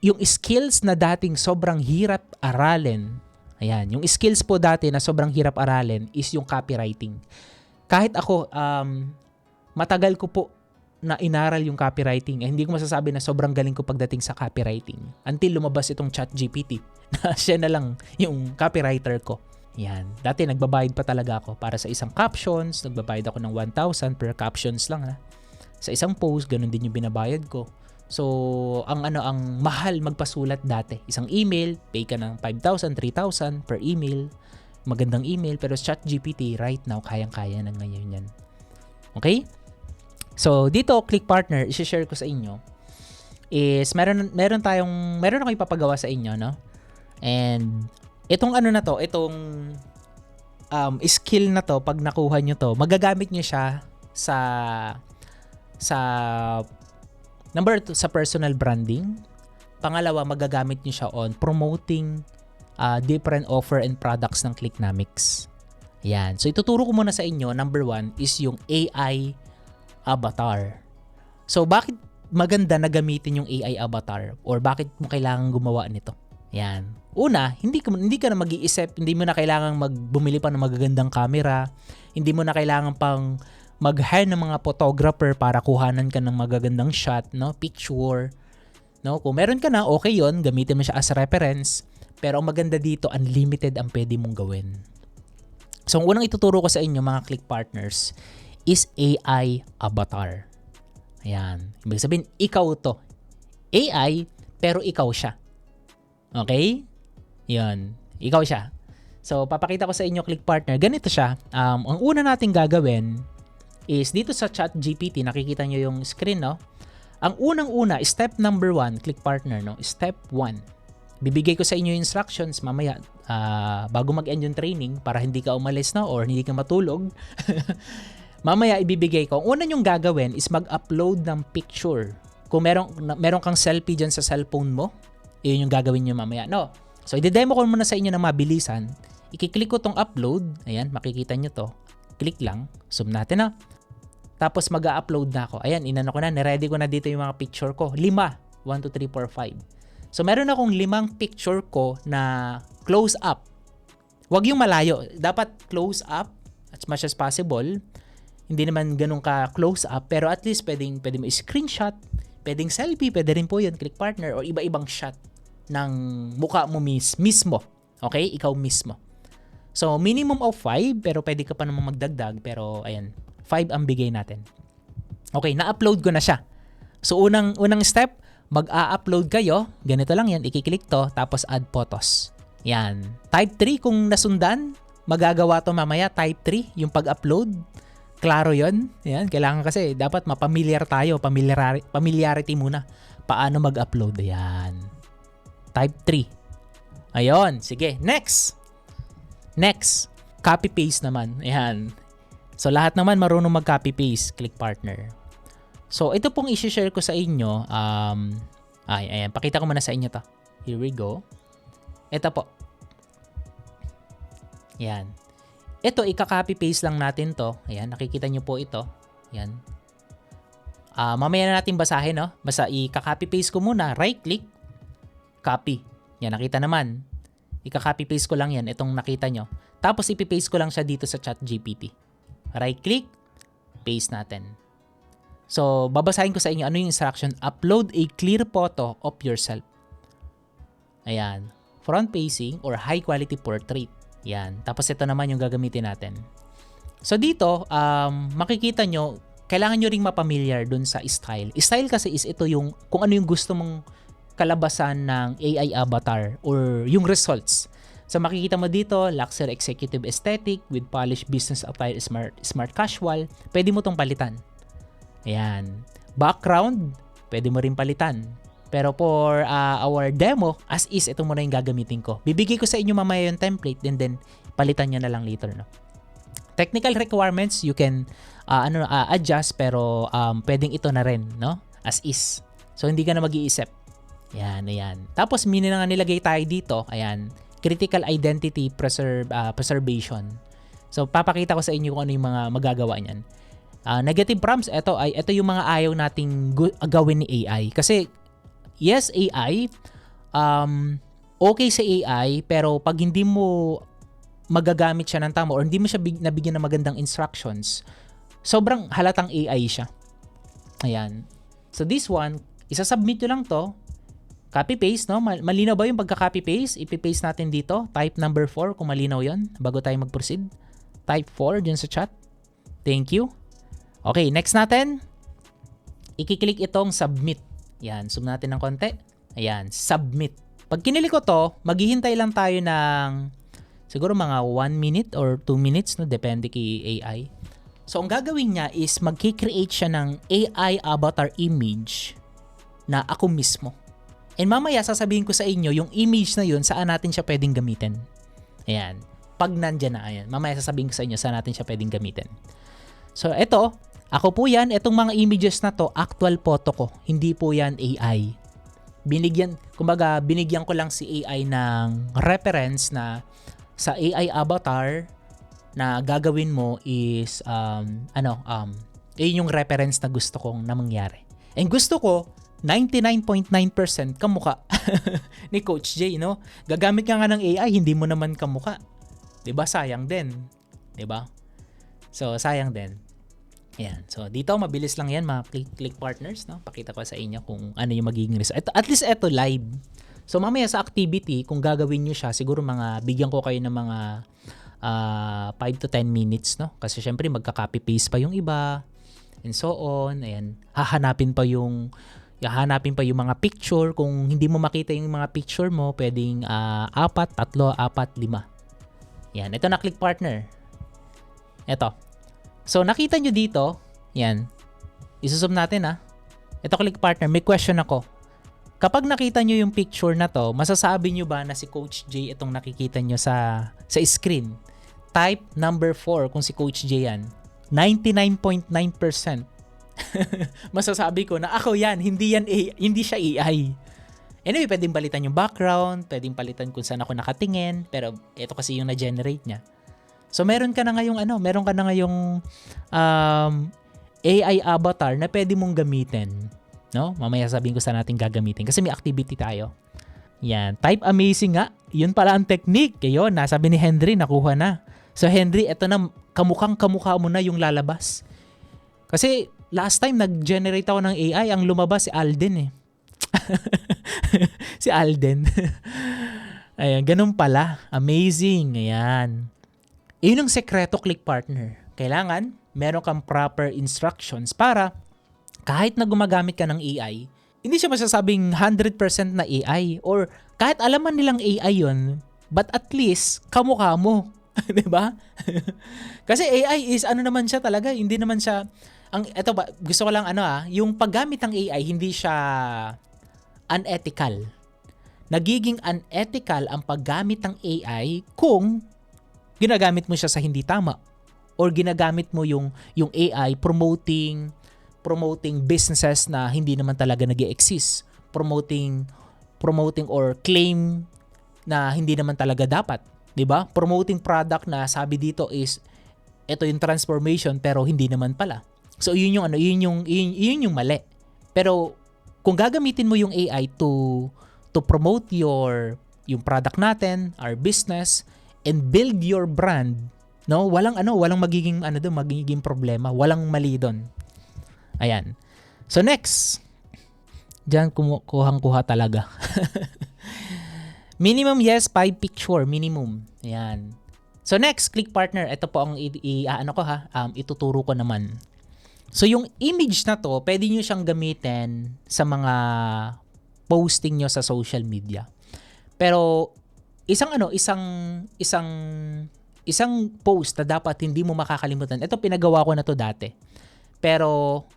yung skills na dating sobrang hirap aralin, ayan, yung skills po dati na sobrang hirap aralin is yung copywriting. Kahit ako, matagal ko po na inaral yung copywriting. Hindi ko masasabi na sobrang galing ko pagdating sa copywriting until lumabas itong ChatGPT na siya na lang yung copywriter ko. Yan. Dati nagbabayad pa talaga ako para sa isang captions. Nagbabayad ako ng 1,000 per captions lang ha. Sa isang post, ganun din yung binabayad ko. So, ang mahal magpasulat dati. Isang email, pay ka ng 5,000, 3,000 per email. Magandang email. Pero sa ChatGPT, right now, kayang-kaya na ngayon yan. Okay? So, dito, Click Partner, i-share ko sa inyo is meron ako ipapagawa sa inyo, no? And itong itong skill na to, pag nakuha nyo to, magagamit nyo siya sa number 2, sa personal branding. Pangalawa, magagamit nyo siya on promoting different offer and products ng Clicknomics. Yan. So, ituturo ko muna sa inyo, number 1 is yung AI avatar. So, bakit maganda na gamitin yung AI avatar? Or bakit mo kailangan gumawa nito? Yan. Una, hindi ka na mag-iisip, hindi mo na kailangan bumili pa ng magagandang camera, hindi mo na kailangan pang mag-hire ng mga photographer para kuhanan ka ng magagandang shot, no? Picture. No? Kung meron ka na, okay yon, gamitin mo siya as reference. Pero ang maganda dito, unlimited ang pwede mong gawin. So, ang unang ituturo ko sa inyo, mga Click Partners, is AI avatar. Ayan. Ibig sabihin, ikaw to. AI, pero ikaw siya. Okay? Yan. Ikaw siya. So, papakita ko sa inyo, Click Partner. Ganito siya. Ang una nating gagawin is dito sa ChatGPT, nakikita nyo yung screen, no? Ang unang-una, step number 1, Click Partner, no? Step 1. Bibigay ko sa inyo yung instructions mamaya bago mag-end yung training para hindi ka umalis na or hindi ka matulog. Mamaya ibibigay ko. Ang una nyong gagawin is mag-upload ng picture. Kung meron kang selfie dyan sa cellphone mo, yun yung gagawin nyo mamaya. No. So, i-demo ko muna sa inyo ng mabilisan. I-click ko tong upload. Ayan, makikita nyo to. Click lang. Zoom natin na. Tapos mag-upload na ako. Ayan, inano ko na. Niready ko na dito yung mga picture ko. 5. 1, 2, 3, 4, 5. So, meron akong 5 picture ko na close up. Huwag yung malayo. Dapat close up as much as possible. Hindi naman ganun ka close up, pero at least pwede mo screenshot, pwedeng selfie, pwede rin po yun, Click Partner, o iba-ibang shot ng mukha mo mismo. Okay? Ikaw mismo. So, minimum of 5, pero pwede ka pa naman magdagdag, pero ayan, 5 ang bigay natin. Okay, na-upload ko na siya. So, unang step, mag-a-upload kayo, ganito lang yan, i-click to, tapos add photos. Yan. Type 3 kung nasundan, magagawa to mamaya, type 3, yung pag-upload. Klaro yon. Yan, kailangan kasi dapat mapamilyar tayo, familiarity muna. Paano mag-upload? Ayan. Type 3. Ayun, sige. Next. Copy-paste naman. Ayan. So, lahat naman marunong mag-copy-paste, Click Partner. So, ito pong i-share ko sa inyo. Ayan, pakita ko muna sa inyo to. Here we go. Ito po. Ayan. Ito, ika-copy-paste lang natin to. Ayan, nakikita nyo po ito. Ayan. Mamaya na natin basahin, no? Basta ika-copy-paste ko muna. Right-click. Copy. Yan, nakita naman. Ika-copy-paste ko lang yan. Itong nakita nyo. Tapos, ipipaste ko lang siya dito sa ChatGPT. Right-click. Paste natin. So, babasahin ko sa inyo ano yung instruction. Upload a clear photo of yourself. Ayan. Front-facing or high-quality portrait. Yan. Tapos ito naman yung gagamitin natin. So dito, makikita nyo, kailangan nyo ring mapamilyar dun sa style. Style kasi is ito yung, kung ano yung gusto mong kalabasan ng AI avatar or yung results. So makikita mo dito, luxury executive aesthetic with polished business attire, smart casual. Pwede mo tong palitan. Ayan. Background, pwede mo rin palitan. Pero for our demo, as is, ito muna yung gagamitin ko. Bibigay ko sa inyo mamaya yung template and then palitan nyo na lang later. No? Technical requirements, you can adjust pero pwedeng ito na rin, no? As is. So, hindi ka na mag-iisip. Yan, ayan. Tapos, nga nilagay tayo dito. Ayan. Critical identity preservation. So, papakita ko sa inyo kung ano yung mga magagawa niyan. Negative prompts, ito yung mga ayaw nating gawin ni AI. Kasi, yes, AI, okay sa AI, pero pag hindi mo magagamit siya ng tama or hindi mo siya nabigyan ng magandang instructions, sobrang halatang AI siya. Ayan. So this one, isa-submit nyo lang to. Copy-paste, no? Malinaw ba yung pagka-copy-paste? Ipi-paste natin dito. Type number 4 kung malinaw yon bago tayo mag-proceed. Type 4 dyan sa chat. Thank you. Okay, next natin. I-click itong submit. Yan, zoom natin ng konti. Ayan, submit. Pag kinilik ko to, maghihintay lang tayo ng siguro mga 1 minute or 2 minutes, no? Depende kay AI. So, ang gagawin niya is magki-create siya ng AI avatar image na ako mismo. And mamaya sasabihin ko sa inyo yung image na yun saan natin siya pwedeng gamitin. Ayan. Pag nandyan na, ayan. Mamaya sasabihin ko sa inyo saan natin siya pwedeng gamitin. So, ito, ako po yan. Itong mga images na to, actual photo ko. Hindi po yan AI. Binigyan ko lang si AI ng reference na sa AI avatar na gagawin mo is, yun yung reference na gusto kong na mangyari. And gusto ko, 99.9% kamuka ni Coach J, no? Gagamit ka nga ng AI, hindi mo naman kamuka. 'Di ba? Sayang din. 'Di ba? So, sayang din. Ayan. So, dito mabilis lang 'yan, mga click partners, no? Pakita ko sa inyo kung ano yung magiging result. At least ito live. So, mamaya sa activity, kung gagawin niyo siya, siguro bigyan ko kayo ng mga 5 to 10 minutes, no? Kasi syempre magka-copy paste pa yung iba and so on. Ayan. Hahanapin pa yung mga picture. Kung hindi mo makita yung mga picture mo, pwedeng 4, 3, 4, 5. Yan. Ito na click partner. Ito. So, nakita nyo dito. Yan. Isusum natin Ito click partner. May question ako. Kapag nakita nyo yung picture na to, masasabi nyo ba na si Coach J itong nakikita nyo sa screen? Type number 4 kung si Coach J yan. 99.9%. Masasabi ko na ako yan, hindi siya AI. Anyway, pwedeng palitan yung background, pwedeng palitan kung saan ako nakatingin, pero ito kasi yung na-generate niya. So meron ka na ngayong AI avatar na pwede mong gamitin, no? Mamaya sabihin ko saan natin gagamitin kasi may activity tayo. Yan, type amazing nga. Yun pala ang technique. Ayun, nasabi ni Henry, nakuha na. So Henry, ito na, kamukha mo na yung lalabas. Kasi last time nag-generate ako ng AI, ang lumabas si Alden si Alden. Ayan, ganun pala. Amazing. Ayan. Yun ang sekreto, click partner. Kailangan meron kang proper instructions para kahit na gumagamit ka ng AI, hindi siya masasabing 100% na AI or kahit alaman nilang AI yun, but at least kamukha mo. 'Di ba? Kasi AI is naman siya talaga, hindi naman siya ito ba, gusto ko lang yung paggamit ng AI hindi siya unethical. Nagiging unethical ang paggamit ng AI kung ginagamit mo siya sa hindi tama or ginagamit mo yung AI promoting businesses na hindi naman talaga nag-e-exist, promoting or claim na hindi naman talaga dapat, 'di ba? Promoting product na sabi dito is ito yung transformation pero hindi naman pala. So yun yung mali. Pero kung gagamitin mo yung AI to promote yung product natin, our business, and build your brand, no? Walang magiging magiging problema, walang mali doon. Ayan. So next, diyan kuha talaga. Minimum, yes, 5 picture minimum. Ayan. So next, click partner. Ito po ang ituturo ko naman. So yung image na to, pwede nyo siyang gamitin sa mga posting nyo sa social media. Pero isang post na dapat hindi mo makakalimutan. Ito pinagawa ko na to dati. Pero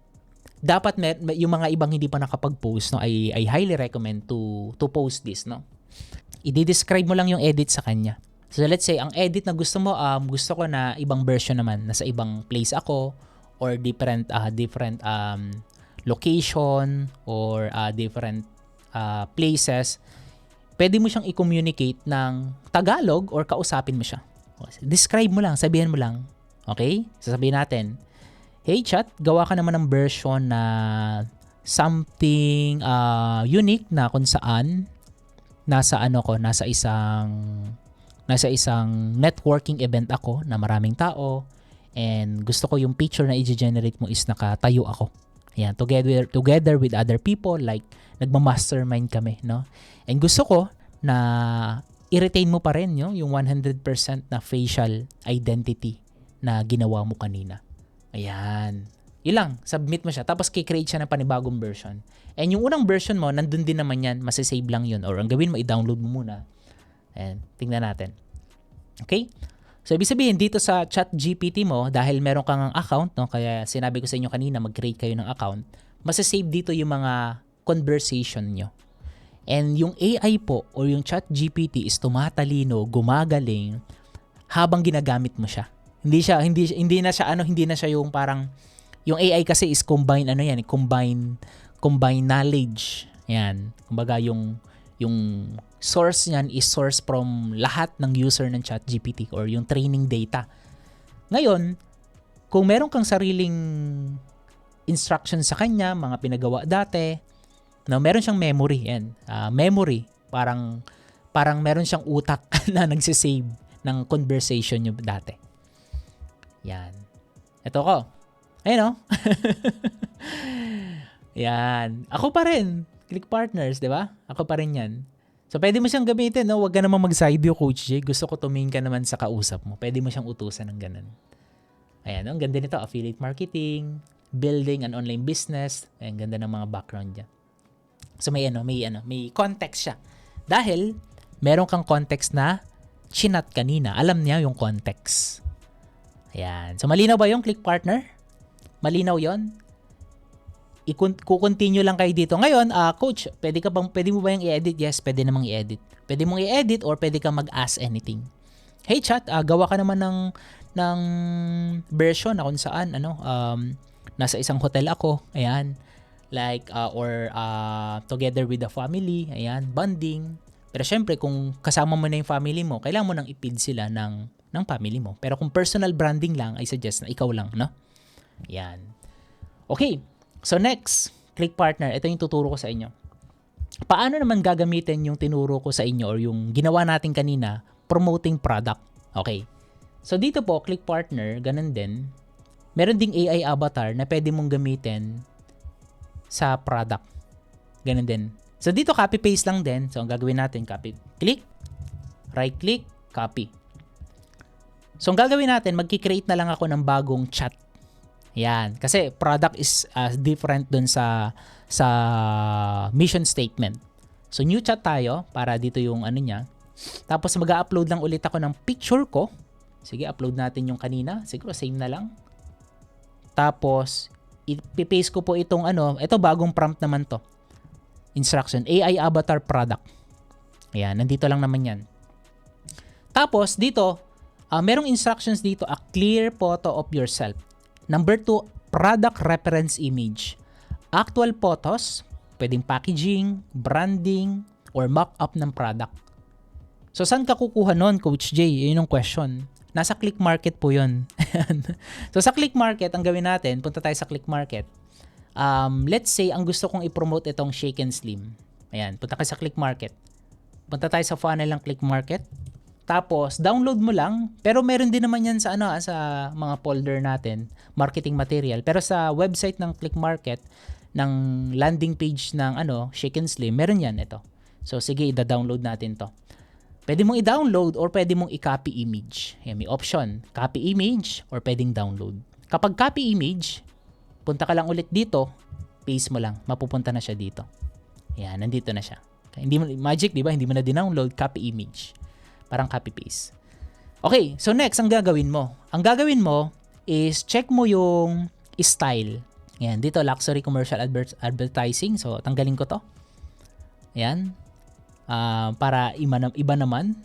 dapat yung mga ibang hindi pa nakapag-post, no, I highly recommend to post this, no. I-describe mo lang yung edit sa kanya. So let's say ang edit na gusto mo, gusto ko na ibang version naman, nasa ibang place ako or different location or different places. Pwede mo siyang i-communicate ng Tagalog or kausapin mo siya. Describe mo lang, sabihin mo lang. Okay? Sasabihin natin, hey chat, gawa ka naman ng version na something unique na kung saan nasa isang networking event ako na maraming tao, and gusto ko yung picture na i-generate mo is nakatayo ako. Ayan, together with other people, like nagma-mastermind kami, no? And gusto ko na i-retain mo pa rin yung 100% na facial identity na ginawa mo kanina. Ayan. Yun lang, submit mo siya. Tapos kikreate siya ng panibagong version. And yung unang version mo, nandun din naman yan, masasave lang yun. Or ang gawin mo, i-download mo muna. Ayan, tingnan natin. Okay? So, ibig sabihin, dito sa ChatGPT mo, dahil meron kang account, no, kaya sinabi ko sa inyo kanina, mag-create kayo ng account, masasave dito yung mga conversation nyo. And yung AI po, or yung ChatGPT is tumatalino, gumagaling, habang ginagamit mo siya. Hindi na siya yung parang, yung AI kasi is combine knowledge. Yan. Kumbaga yung source niyan is source from lahat ng user ng ChatGPT or yung training data. Ngayon, kung meron kang sariling instruction sa kanya, mga pinagawa dati, no, meron siyang memory. Yan. Memory. Parang meron siyang utak na nagsisave ng conversation nyo dati. Yan. Ito ko. Ayun, no? Yan. Ako pa rin. Click Partners, di ba? Ako pa rin yan. So, pwede mo siyang gamitin, no? Huwag ka naman mag-side view, Coach J. Gusto ko tumingin ka naman sa kausap mo. Pwede mo siyang utusan ng ganun. Ayan, no? Ang ganda nito. Affiliate marketing, building an online business. Ayan, ganda ng mga background niya. So, may context siya. Dahil, meron kang context na chinat kanina. Alam niya yung context. Ayan. So, malinaw ba yung Click Partner? Malinaw yon? Kukontinue lang kayo dito. Ngayon, Coach, pwede mo ba yung i-edit? Yes, pwede namang i-edit. Pwede mong i-edit or pwede kang mag-ask anything. Hey chat, gawa ka naman ng version na kung saan nasa isang hotel ako. Ayan. Like together with the family, ayan, bonding. Pero syempre kung kasama mo na yung family mo, kailangan mo nang i-feed sila ng family mo. Pero kung personal branding lang, I suggest na ikaw lang, no? Yan. Okay. So next, Click Partner, ito yung tuturo ko sa inyo. Paano naman gagamitin yung tinuro ko sa inyo or yung ginawa natin kanina, promoting product? Okay. So dito po, Click Partner, ganun din. Meron ding AI avatar na pwede mong gamitin sa product. Ganun din. So dito, copy-paste lang din. So ang gagawin natin, click, right-click, copy. So ang gagawin natin, magki-create na lang ako ng bagong chat. Yan. Kasi product is different dun sa mission statement. So new chat tayo para dito yung niya. Tapos mag-upload lang ulit ako ng picture ko. Sige, upload natin yung kanina. Siguro same na lang. Tapos ipi-paste ko po itong ito bagong prompt naman to. Instruction, AI avatar product. Ayan, nandito lang naman yan. Tapos dito, merong instructions dito, a clear photo of yourself. Number 2, product reference image. Actual photos, pwedeng packaging, branding, or mock-up ng product. So, saan ka kukuha nun, Coach J? Yun yung question. Nasa Click Market po yun. So, sa Click Market, ang gawin natin, punta tayo sa Click Market. Let's say, ang gusto kong i-promote itong Shake and Slim. Ayan, punta kayo sa Click Market. Punta tayo sa funnel ng Click Market. Tapos, download mo lang. Pero meron din naman yan sa mga folder natin, marketing material. Pero sa website ng Click Market, ng landing page ng Shake and Slim, meron yan ito. So, sige, i-download natin to. Pwede mong i-download or pwede mong i-copy image. Ayan, may option. Copy image or pwedeng download. Kapag copy image, punta ka lang ulit dito, paste mo lang. Mapupunta na siya dito. Ayan, nandito na siya. Hindi mo, magic, di ba? Hindi mo na din-download, copy image. Parang copy-paste. Okay, so next, ang gagawin mo. Ang gagawin mo is check mo yung style. Ayan, dito, luxury commercial advertising. So, tanggalin ko to. Ayan. Para iba naman.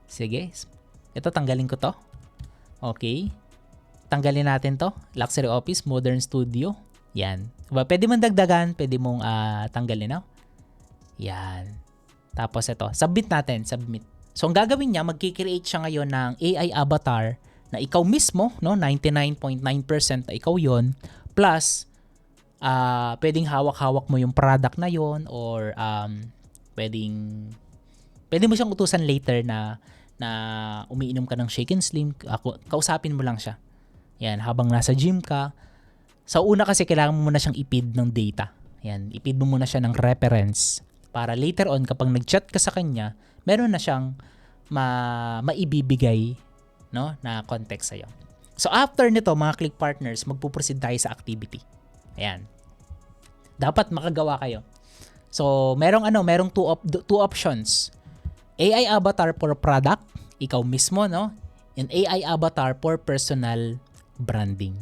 Sige. Ito, tanggalin ko to. Okay. Tanggalin natin to. Luxury office, modern studio. Yan. Diba? Pwede mong dagdagan, pwede mong tanggalin. No? Yan. Tapos ito, submit natin. Submit. So, ang gagawin niya, magkikreate siya ngayon ng AI avatar na ikaw mismo, no? 99.9% na ikaw yon, plus, pwedeng hawak-hawak mo yung product na yon, or pwedeng Pwede mo siyang utusan later na umiinom ka ng Shake and Slim, kausapin mo lang siya. Yan, habang nasa gym ka. Sa una kasi kailangan mo muna siyang i-feed ng data. Yan, i-feed mo muna siya ng reference para later on kapag nag-chat ka sa kanya, meron na siyang maibibigay, no, na context sa'yo. So after nito, mga click partners, magpuproceed tayo sa activity. Ayan. Dapat makagawa kayo. So merong two options. AI avatar for product, ikaw mismo, no? And AI avatar for personal branding.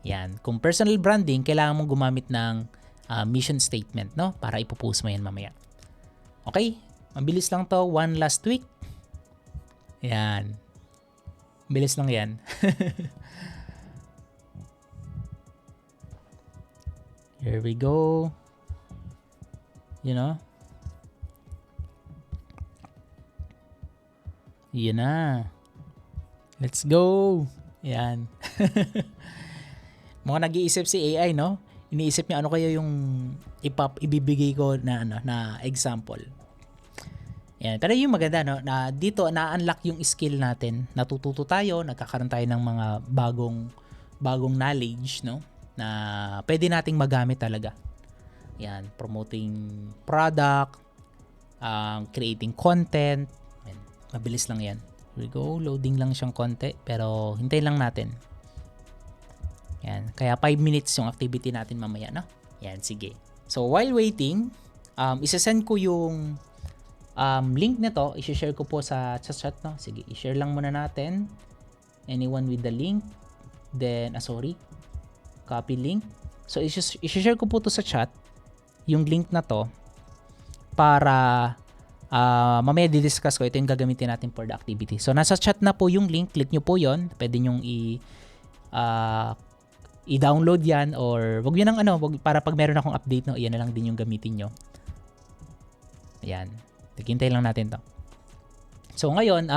Yan. Kung personal branding, kailangan mong gumamit ng mission statement, no? Para ipopost mo yan mamaya. Okay? Mabilis lang to. One last tweak. Yan. Bilis lang yan. Here we go. You know? Yan na. Let's go. Yan. Mga nag-iisip si AI, no? Iniisip niya ano kaya yung ibibigay ko na example. Yan. Pero yung maganda, no, na dito na-unlock yung skill natin. Natututo tayo, nagkakaroon tayo ng mga bagong knowledge, no, na pwede nating magamit talaga. Yan, promoting product, creating content. Yan. Mabilis lang yan. Here we go, loading lang siyang konti, pero hintayin lang natin. Yan, kaya 5 minutes yung activity natin mamaya, no? Yan, sige. So while waiting, isa-send ko yung link nito, i-share ko po sa chat, no? Sige, i-share lang muna natin. Anyone with the link, then copy link. So i-share ko po to sa chat, yung link na to, para mamaya di-discuss ko. Ito yung gagamitin natin for the activity. So nasa chat na po yung link, click nyo po yon. Pwede nyong i-download yan, or wag nyo nang para pag meron akong update, no, iyan na lang din yung gamitin nyo. Ayan. Hintay lang natin to. So ngayon,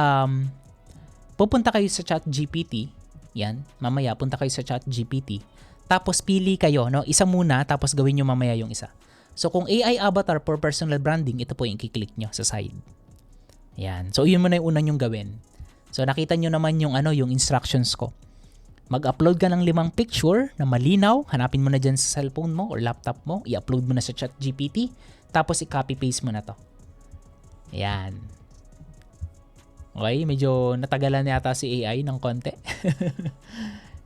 pupunta kayo sa ChatGPT. Yan. Mamaya, punta kayo sa ChatGPT. Tapos pili kayo, no? Isa muna, tapos gawin nyo mamaya yung isa. So kung AI avatar for personal branding, ito po yung i-click nyo sa side. Yan. So yun muna yung unang yung gawin. So nakita nyo naman yung yung instructions ko. Mag-upload ka ng 5 picture na malinaw. Hanapin mo na dyan sa cellphone mo or laptop mo. I-upload mo na sa ChatGPT. Tapos i-copy-paste mo na to. Ayan. Okay, medyo natagalan yata si AI ng konti.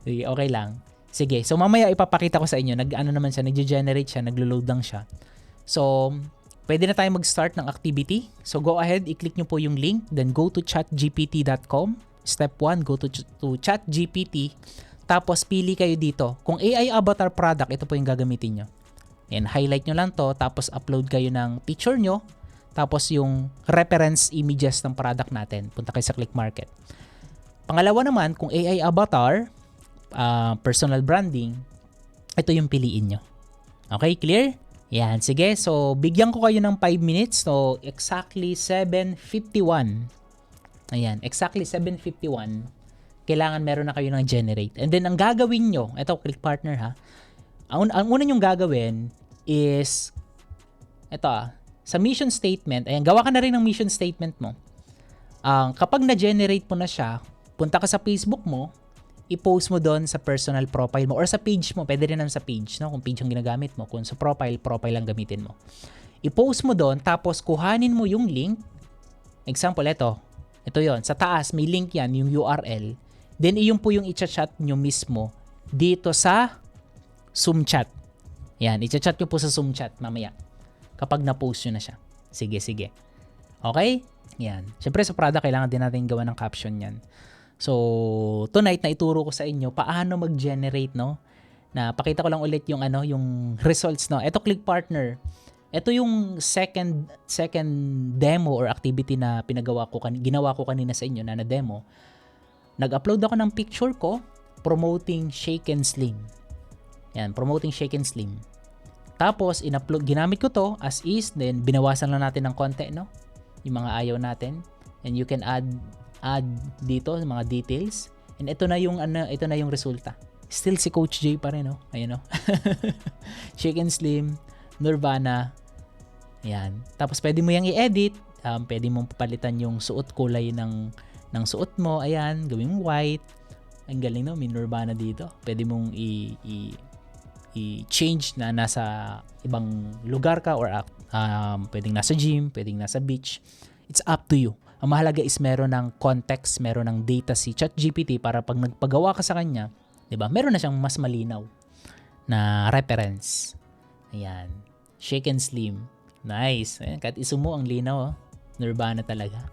Sige, okay lang. Sige, so mamaya ipapakita ko sa inyo. Nag-generate siya, naglo-load lang siya. So, pwede na tayo mag-start ng activity. So, go ahead, i-click nyo po yung link. Then, go to chatgpt.com. Step 1, go to ChatGPT. Tapos, pili kayo dito. Kung AI avatar product, ito po yung gagamitin nyo. And highlight nyo lang to. Tapos, upload kayo ng picture nyo. Tapos, yung reference images ng product natin. Punta kayo sa Click Market. Pangalawa naman, kung AI avatar, personal branding, ito yung piliin nyo. Okay, clear? Yan, sige. So, bigyan ko kayo ng 5 minutes. So, exactly 7:51. Ayan, exactly 7:51, kailangan meron na kayo ng generate. And then, ang gagawin nyo, ito, Click Partner ha, ang una nyong gagawin is, ito sa mission statement, ayan, gawa ka na rin ng mission statement mo. Kapag na-generate mo na siya, punta ka sa Facebook mo, i-post mo doon sa personal profile mo or sa page mo, pwede rin naman sa page, no? Kung page ang ginagamit mo, kung sa profile lang gamitin mo. I-post mo doon, tapos kuhanin mo yung link. Example, ito yon, sa taas may link yan, yung URL. Then iyon po yung i-chat nyo mismo dito sa Zoom chat. Yan, i-chat nyo po sa Zoom chat mamaya kapag na-post nyo na siya. Sige. Okay? Yan. Siyempre sa product, kailangan din natin gawa ng caption yan. So, tonight na ituro ko sa inyo paano mag-generate, no? Na pakita ko lang ulit yung yung results, no? Ito, Click Partner. Ito yung second demo or activity na ginawa ko kanina sa inyo na demo. Nag-upload ako ng picture ko promoting Shake and Slim. Yan, promoting Shake and Slim. Tapos ginamit ko to as is, then binawasan lang natin ng konti, no? Yung mga ayaw natin. And you can add dito mga details. And ito na yung resulta. Still si Coach J pa rin, no? Ayun, no? Shake and Slim, Nirvana. Yan. Tapos pwede mo yang i-edit. Pwede mong papalitan yung suot, kulay ng suot mo. Ayan, gawing white. Ang galing, no? May Nirvana dito. Pwede mong i-change na nasa ibang lugar ka, or pwedeng nasa gym, pwedeng nasa beach. It's up to you. Ang mahalaga is meron ng context, meron ng data si ChatGPT para pag nagpagawa ka sa kanya, 'di ba? Meron na siyang mas malinaw na reference. Ayan. Shake and slim. Nice. Ayan, kahit isumo ang linaw, oh. Nirvana talaga.